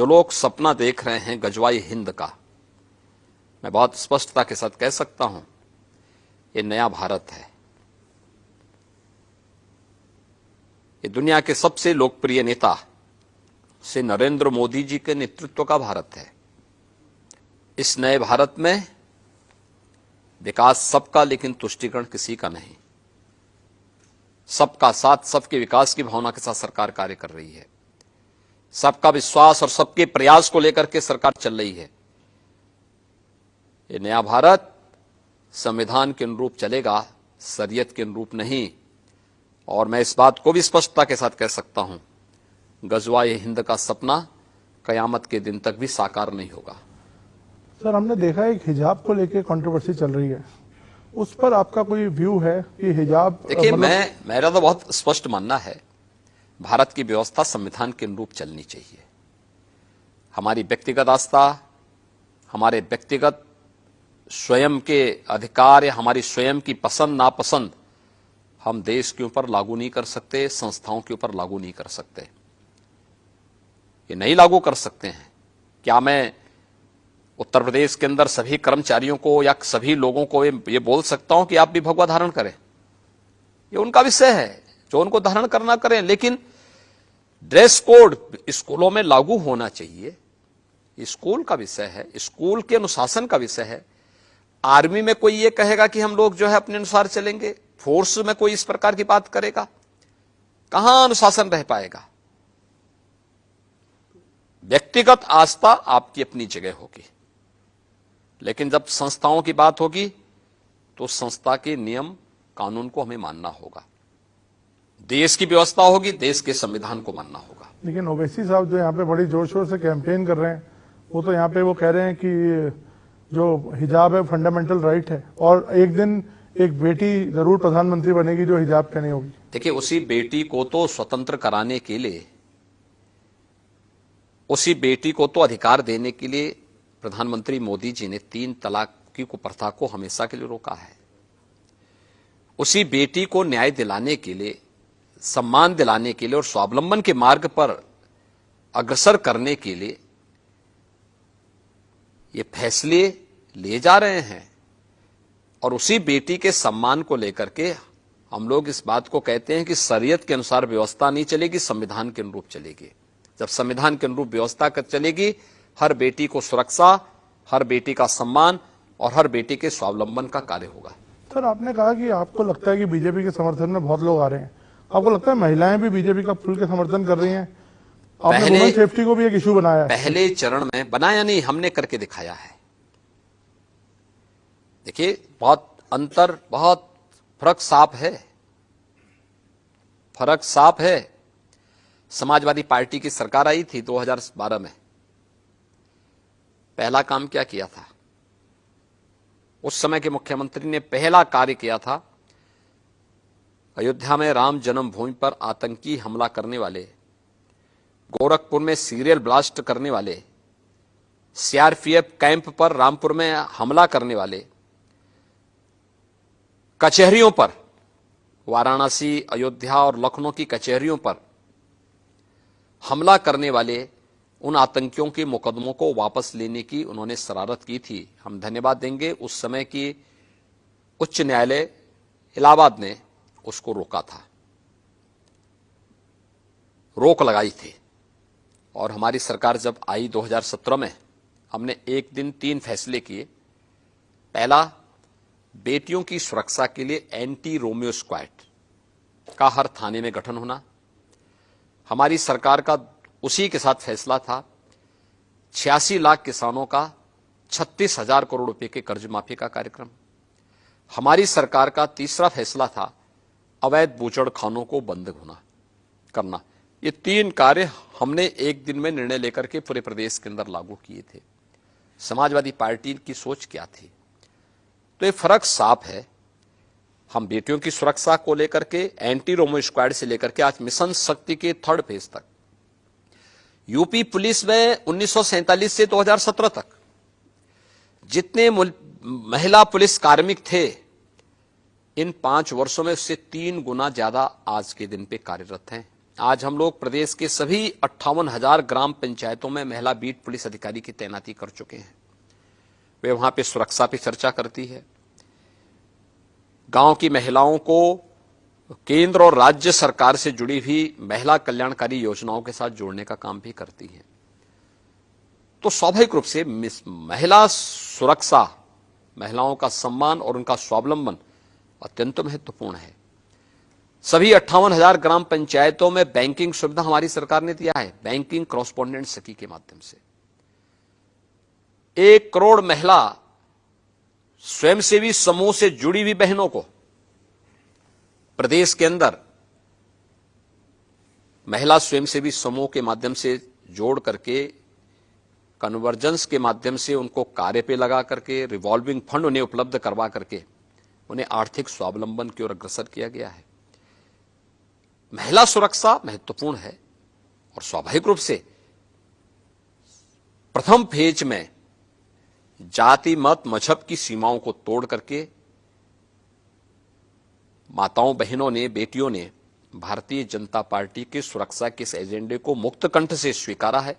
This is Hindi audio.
जो लोग सपना देख रहे हैं गजवाई हिंद का, मैं बहुत स्पष्टता के साथ कह सकता हूं, ये नया भारत है। ये दुनिया के सबसे लोकप्रिय नेता से नरेंद्र मोदी जी के नेतृत्व का भारत है। इस नए भारत में विकास सबका, लेकिन तुष्टीकरण किसी का नहीं। सबका साथ, सबके विकास की भावना के साथ सरकार कार्य कर रही है। सबका विश्वास और सबके प्रयास को लेकर के सरकार चल रही है। ये नया भारत संविधान के अनुरूप चलेगा, शरीयत के अनुरूप नहीं। और मैं इस बात को भी स्पष्टता के साथ कह सकता हूं, गजवाए हिंद का सपना कयामत के दिन तक भी साकार नहीं होगा। सर, हमने देखा है एक हिजाब को लेकर कंट्रोवर्सी चल रही है, उस पर आपका कोई व्यू है कि हिजाब? देखिए, मेरा तो बहुत स्पष्ट मानना है, भारत की व्यवस्था संविधान के अनुरूप चलनी चाहिए। हमारी व्यक्तिगत आस्था, हमारे व्यक्तिगत स्वयं के अधिकार या हमारी स्वयं की पसंद नापसंद हम देश के ऊपर लागू नहीं कर सकते, संस्थाओं के ऊपर लागू नहीं कर सकते। ये नहीं लागू कर सकते हैं। क्या मैं उत्तर प्रदेश के अंदर सभी कर्मचारियों को या सभी लोगों को ये बोल सकता हूं कि आप भी भगवा धारण करें? ये उनका विषय है, जो उनको धारण करना करें, लेकिन ड्रेस कोड स्कूलों में लागू होना चाहिए। स्कूल का विषय है, स्कूल के अनुशासन का विषय है। आर्मी में कोई ये कहेगा कि हम लोग जो है अपने अनुसार चलेंगे, फोर्स में कोई इस प्रकार की बात करेगा? कहां अनुशासन रह पाएगा? व्यक्तिगत आस्था आपकी अपनी जगह होगी, लेकिन जब संस्थाओं की बात होगी तो संस्था के नियम कानून को हमें मानना होगा। देश की व्यवस्था होगी, देश के संविधान को मानना होगा। लेकिन ओवैसी साहब जो यहाँ पे बड़ी जोर शोर से कैंपेन कर रहे हैं, वो तो यहाँ पे वो कह रहे हैं कि जो हिजाब है फंडामेंटल राइट है, और एक दिन एक बेटी जरूर प्रधानमंत्री बनेगी जो हिजाब पहनी होगी। देखिए, उसी बेटी को तो स्वतंत्र कराने के लिए, उसी बेटी को तो अधिकार देने के लिए प्रधानमंत्री मोदी जी ने 3 तलाक की कुप्रथा को हमेशा के लिए रोका है। उसी बेटी को न्याय दिलाने के लिए, सम्मान दिलाने के लिए और स्वावलंबन के मार्ग पर अग्रसर करने के लिए ये फैसले लिए जा रहे हैं। और उसी बेटी के सम्मान को लेकर के हम लोग इस बात को कहते हैं कि शरीयत के अनुसार व्यवस्था नहीं चलेगी, संविधान के अनुरूप चलेगी। जब संविधान के अनुरूप व्यवस्था चलेगी, हर बेटी को सुरक्षा, हर बेटी का सम्मान और हर बेटी के स्वावलंबन का कार्य होगा। सर, आपने कहा कि आपको लगता है कि बीजेपी के समर्थन में बहुत लोग आ रहे हैं। आपको लगता है महिलाएं भी बीजेपी का खुल के समर्थन कर रही हैं? आपने वुमेन सेफ्टी को भी एक इशू बनाया है। पहले चरण में बनाया नहीं, हमने करके दिखाया है। देखिए, बहुत फर्क साफ है, फर्क साफ है। समाजवादी पार्टी की सरकार आई थी 2012 में। पहला काम क्या किया था? उस समय के मुख्यमंत्री ने पहला कार्य किया था, अयोध्या में राम जन्मभूमि पर आतंकी हमला करने वाले, गोरखपुर में सीरियल ब्लास्ट करने वाले, सीआरपीएफ कैंप पर रामपुर में हमला करने वाले, कचहरियों पर, वाराणसी, अयोध्या और लखनऊ की कचहरियों पर हमला करने वाले उन आतंकियों के मुकदमों को वापस लेने की उन्होंने शरारत की थी। हम धन्यवाद देंगे, उस समय की उच्च न्यायालय इलाहाबाद ने उसको रोका था, रोक लगाई थी। और हमारी सरकार जब आई 2017 में, हमने एक दिन 3 फैसले किए। पहला, बेटियों की सुरक्षा के लिए एंटी रोमियो स्क्वाड का हर थाने में गठन होना। हमारी सरकार का उसी के साथ फैसला था 86 लाख किसानों का 36,000 करोड़ रुपए के कर्ज माफी का कार्यक्रम। हमारी सरकार का तीसरा फैसला था अवैध बूचड़खानों को बंद करना। ये 3 कार्य हमने एक दिन में निर्णय लेकर के पूरे प्रदेश के अंदर लागू किए थे। समाजवादी पार्टी की सोच क्या थी? तो ये फर्क साफ है। हम बेटियों की सुरक्षा को लेकर के एंटी रोमियो स्क्वाड से लेकर के आज मिशन शक्ति के 3rd फेज तक, यूपी पुलिस में 1947 से 2017 तक जितने महिला पुलिस कार्मिक थे, इन 5 वर्षों में उससे 3 गुना ज्यादा आज के दिन पे कार्यरत हैं। आज हम लोग प्रदेश के सभी 58,000 ग्राम पंचायतों में महिला बीट पुलिस अधिकारी की तैनाती कर चुके हैं। वे वहां पे सुरक्षा पे चर्चा करती है, गांव की महिलाओं को केंद्र और राज्य सरकार से जुड़ी हुई महिला कल्याणकारी योजनाओं के साथ जोड़ने का काम भी करती है। तो स्वाभाविक रूप से महिला सुरक्षा, महिलाओं का सम्मान और उनका स्वावलंबन अत्यंत महत्वपूर्ण है। सभी 58,000 ग्राम पंचायतों में बैंकिंग सुविधा हमारी सरकार ने दिया है, बैंकिंग कॉरेस्पोंडेंट सखी के माध्यम से 1 करोड़ महिला स्वयंसेवी समूह से जुड़ी हुई बहनों को प्रदेश के अंदर महिला स्वयंसेवी समूह के माध्यम से जोड़ करके, कन्वर्जेंस के माध्यम से उनको कार्य पे लगा करके, रिवॉल्विंग फंड उन्हें उपलब्ध करवा करके उन्हें आर्थिक स्वावलंबन की ओर अग्रसर किया गया है। महिला सुरक्षा महत्वपूर्ण है और स्वाभाविक रूप से प्रथम फेज में जाति, मत, मजहब की सीमाओं को तोड़ करके माताओं, बहनों ने, बेटियों ने भारतीय जनता पार्टी के सुरक्षा के इस एजेंडे को मुक्त कंठ से स्वीकारा है।